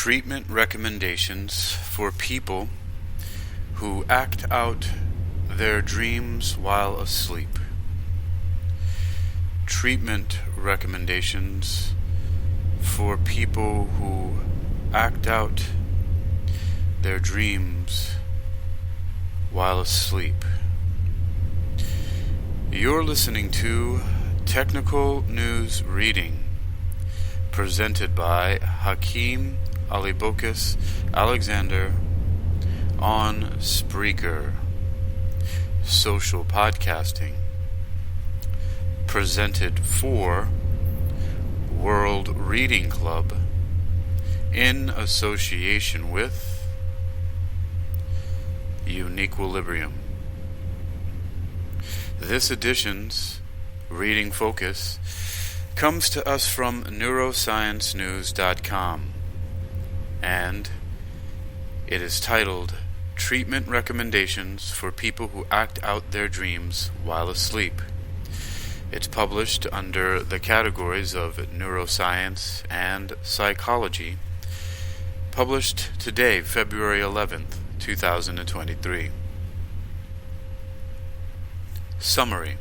treatment recommendations for people who act out their dreams while asleep. Treatment recommendations for people who act out their dreams while asleep. You're listening to Technical News Reading, presented by Hakeem Alibokis Alexander on Spreaker. Social podcasting, presented for World Reading Club in association with UniquilibriuM. This edition's reading focus comes to us from neurosciencenews.com, and it is titled Treatment Recommendations for People Who Act Out Their Dreams While Asleep. It's published under the categories of neuroscience and psychology, published today, February 11th, 2023. Summary.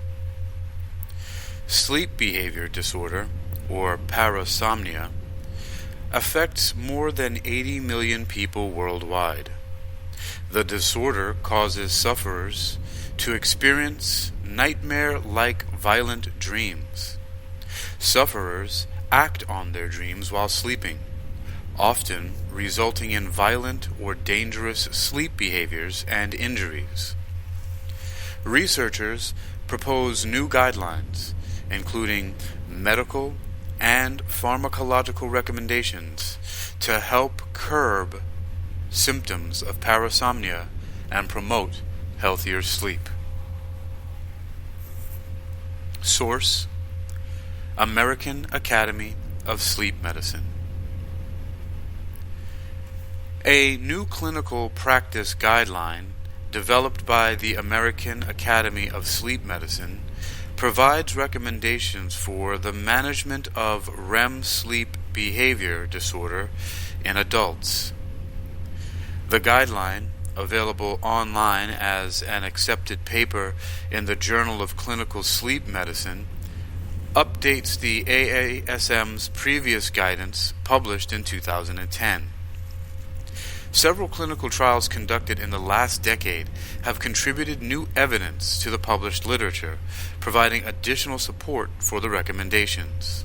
Sleep behavior disorder, or parasomnia, affects more than 80 million people worldwide. The disorder causes sufferers to experience nightmare-like violent dreams. Sufferers act on their dreams while sleeping, often resulting in violent or dangerous sleep behaviors and injuries. Researchers propose new guidelines, including medical and pharmacological recommendations to help curb symptoms of parasomnia and promote healthier sleep. Source: American Academy of Sleep Medicine. A new clinical practice guideline developed by the American Academy of Sleep Medicine provides recommendations for the management of REM sleep behavior disorder in adults. The guideline, available online as an accepted paper in the Journal of Clinical Sleep Medicine, updates the AASM's previous guidance published in 2010. Several clinical trials conducted in the last decade have contributed new evidence to the published literature, providing additional support for the recommendations.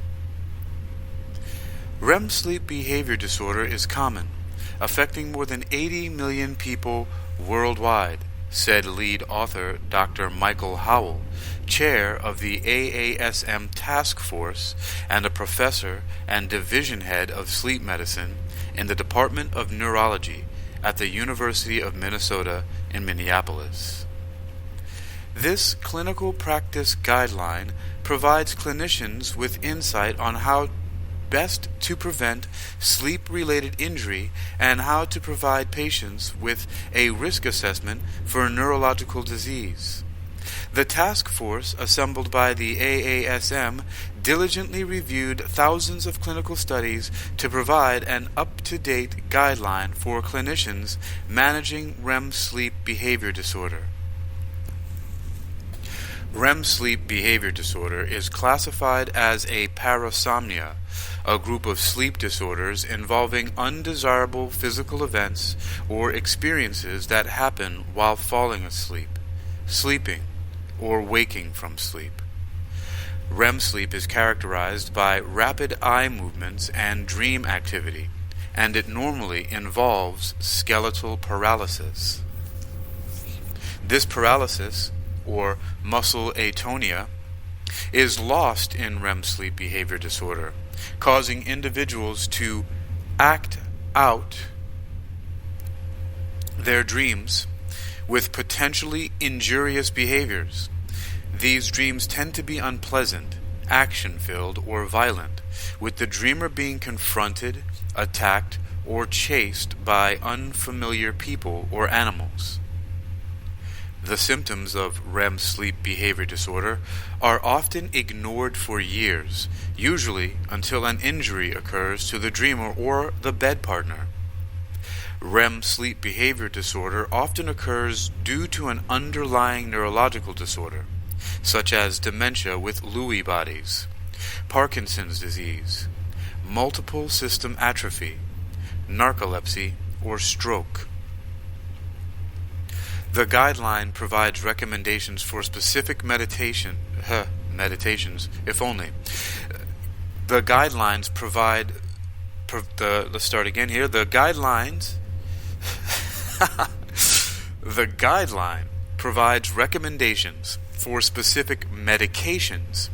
REM sleep behavior disorder is common, affecting more than 80 million people worldwide, said lead author Dr. Michael Howell, chair of the AASM task force and a professor and division head of sleep medicine in the Department of Neurology at the University of Minnesota in Minneapolis. This clinical practice guideline provides clinicians with insight on how best to prevent sleep-related injury and how to provide patients with a risk assessment for neurological disease. The task force, assembled by the AASM, diligently reviewed thousands of clinical studies to provide an up-to-date guideline for clinicians managing REM sleep behavior disorder. REM sleep behavior disorder is classified as a parasomnia, a group of sleep disorders involving undesirable physical events or experiences that happen while falling asleep, sleeping, or waking from sleep. REM sleep is characterized by rapid eye movements and dream activity, and it normally involves skeletal paralysis. This paralysis, or muscle atonia, is lost in REM sleep behavior disorder, causing individuals to act out their dreams with potentially injurious behaviors. These dreams tend to be unpleasant, action-filled, or violent, with the dreamer being confronted, attacked, or chased by unfamiliar people or animals. The symptoms of REM sleep behavior disorder are often ignored for years, usually until an injury occurs to the dreamer or the bed partner. REM sleep behavior disorder often occurs due to an underlying neurological disorder, such as dementia with Lewy bodies, Parkinson's disease, multiple system atrophy, narcolepsy, or stroke. The guideline provides recommendations for specific meditations, if only. The guidelines provide, let's start again here. The guideline provides recommendations for specific medications,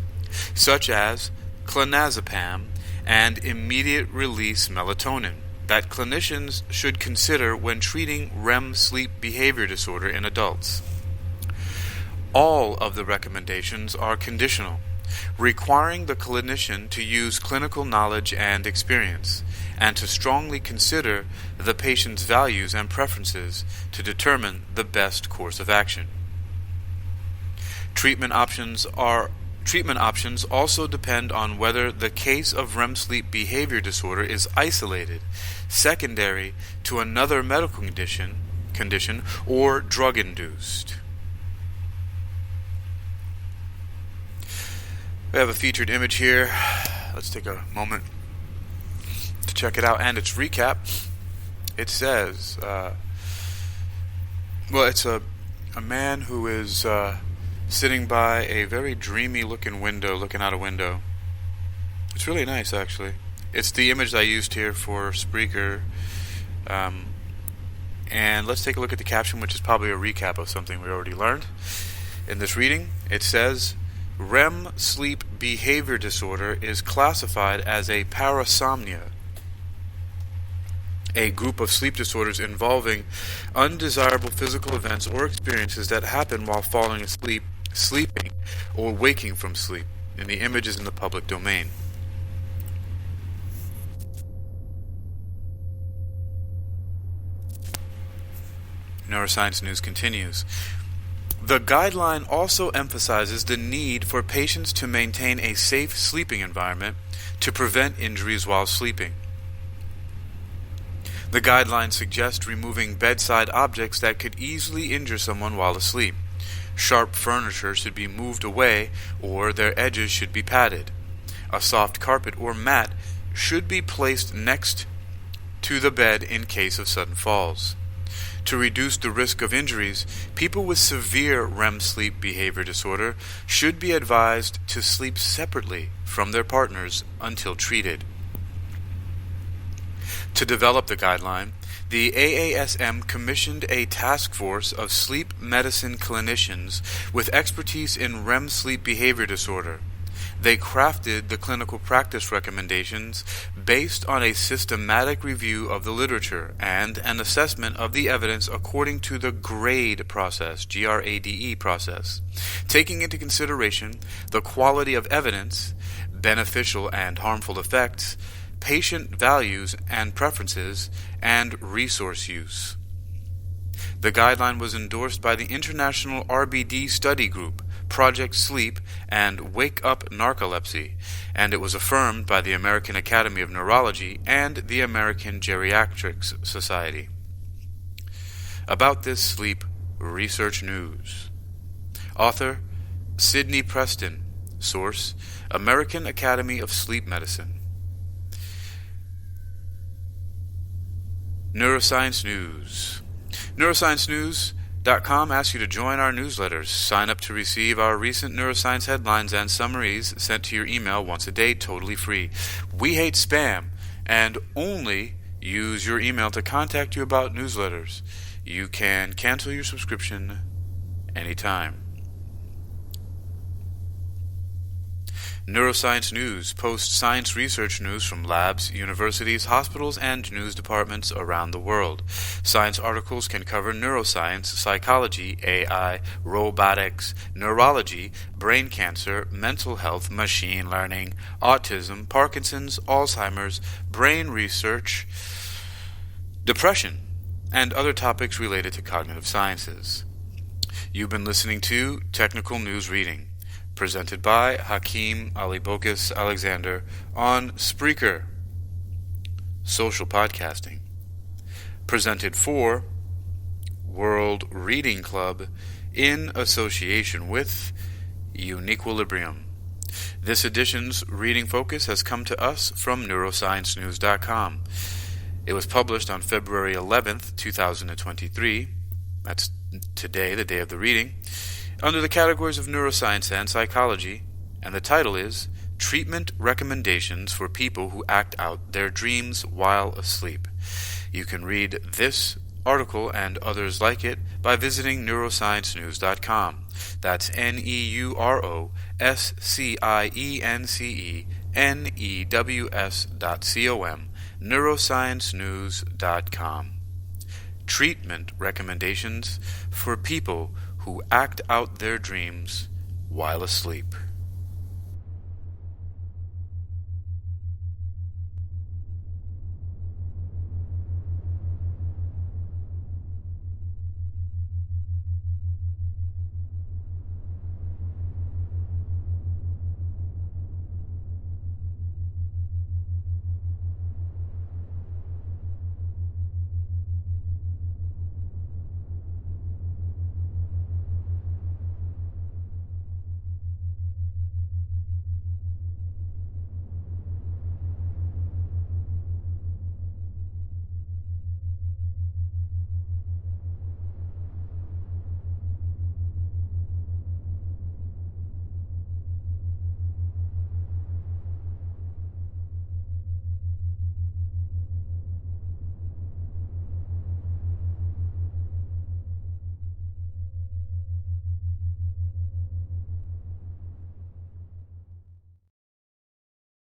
such as clonazepam and immediate-release melatonin, that clinicians should consider when treating REM sleep behavior disorder in adults. All of the recommendations are conditional, requiring the clinician to use clinical knowledge and experience, and to strongly consider the patient's values and preferences to determine the best course of action. Treatment options also depend on whether the case of REM sleep behavior disorder is isolated, secondary to another medical condition, or drug-induced. We have a featured image here. Let's take a moment to check it out, and its recap. It says, it's a man who is sitting by a very dreamy looking window, looking out a window. It's really nice, actually. It's the image I used here for Spreaker. And let's take a look at the caption, which is probably a recap of something we already learned. In this reading, it says, REM sleep behavior disorder is classified as a parasomnia, a group of sleep disorders involving undesirable physical events or experiences that happen while falling asleep, sleeping, or waking from sleep. And the image is in the public domain. Neuroscience News continues. The guideline also emphasizes the need for patients to maintain a safe sleeping environment to prevent injuries while sleeping. The guidelines suggest removing bedside objects that could easily injure someone while asleep. Sharp furniture should be moved away, or their edges should be padded. A soft carpet or mat should be placed next to the bed in case of sudden falls. To reduce the risk of injuries, people with severe REM sleep behavior disorder should be advised to sleep separately from their partners until treated. To develop the guideline, the AASM commissioned a task force of sleep medicine clinicians with expertise in REM sleep behavior disorder. They crafted the clinical practice recommendations based on a systematic review of the literature and an assessment of the evidence according to the GRADE process, GRADE process, taking into consideration the quality of evidence, beneficial and harmful effects, patient values and preferences, and resource use. The guideline was endorsed by the International RBD Study Group, Project Sleep, and Wake Up Narcolepsy, and it was affirmed by the American Academy of Neurology and the American Geriatrics Society. About this sleep, Research News. Author, Sidney Preston. Source, American Academy of Sleep Medicine. Neuroscience News. NeuroscienceNews.com asks you to join our newsletters. Sign up to receive our recent neuroscience headlines and summaries sent to your email once a day, totally free. We hate spam and only use your email to contact you about newsletters. You can cancel your subscription anytime. Neuroscience News posts science research news from labs, universities, hospitals, and news departments around the world. Science articles can cover neuroscience, psychology, AI, robotics, neurology, brain cancer, mental health, machine learning, autism, Parkinson's, Alzheimer's, brain research, depression, and other topics related to cognitive sciences. You've been listening to Technical News Reading, presented by Hakeem Alibokis Alexander on Spreaker. Social podcasting, presented for World Reading Club in association with UniquilibriuM. This edition's reading focus has come to us from neurosciencenews.com. It was published on February 11th, 2023. That's today, the day of the reading, under the categories of neuroscience and psychology, and the title is Treatment Recommendations for People Who Act Out Their Dreams While Asleep. You can read this article and others like it by visiting neurosciencenews.com. That's neurosciencenews.com. neurosciencenews.com. Treatment recommendations for people who act out their dreams while asleep.